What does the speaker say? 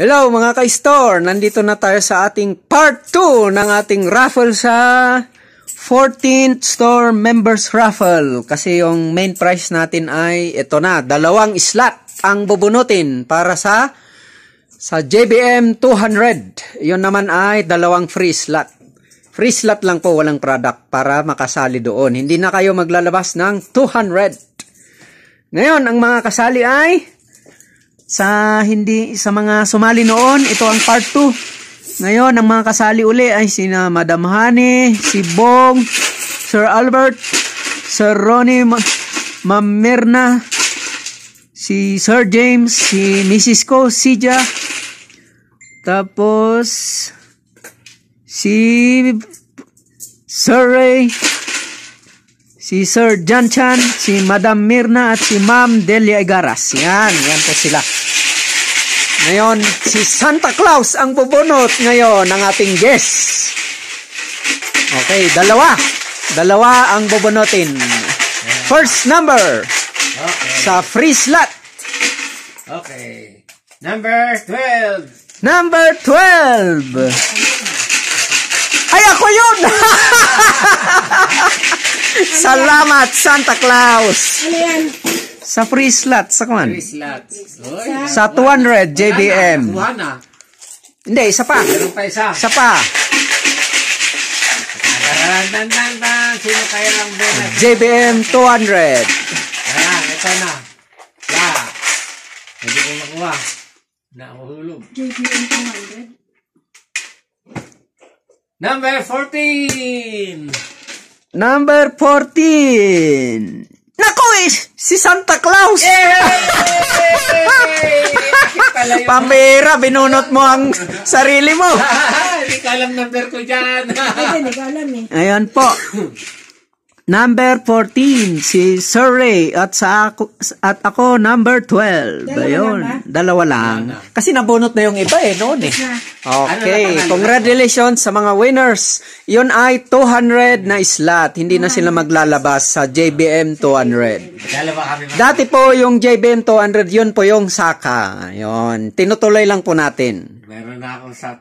Hello mga ka-store! Nandito na tayo sa ating part 2 ng ating raffle sa 14th store members raffle. Kasi yung main prize natin ay ito na, 2 slot ang bubunutin para sa JBM 200. Yun naman ay 2 free slot. Free slot lang po, walang product para makasali doon. Hindi na kayo maglalabas ng 200. Ngayon, ang mga kasali ay sa mga sumali noon, ito ang part 2. Ngayon, ang mga kasali uli ay sina Madam Honey, si Bong, Sir Albert, Sir Ronnie, Ma'am Mirna, si Sir James, si Mrs. Ko, Sija, tapos si Sir Ray, si Sir Jan Chan, si Madam Mirna at si Ma'am Delia Igaras. Yan po sila. Ngayon, si Santa Claus ang bubunot ngayon ng ating guest. Okay, dalawa ang bubunutin. First number sa free slot. Okay, number 12. Number 12. Ay, ako yun! Salamat, Santa Claus! Ano yan? Sa free slot, sa kuman? Free slot. Sa 200 JBM. Hindi, isa pa. Meron pa isa. Isa pa. Sino kaya lang bonus? JBM 200. Ayan, ito na. Yeah. Hindi ko makuha. Nakuhulog. JBM 200. Number 14. Number 14. Naku, si Santa Claus! Pambira, binunot mo ang sarili mo. Hindi ka alam number ko dyan. Hindi ko alam eh. Ayan po. Number 14, si Sir Ray at ako number 12. Ayun, dalawa lang. Kasi nabunot na yung iba noon eh. Okay, congratulations sa mga winners. Yun ay 200 na slot. Hindi na sila maglalabas sa JBM 200. Dati po yung JBM 200, yun po yung Saka. Ayun, tinutuloy lang po natin. Meron na akong sa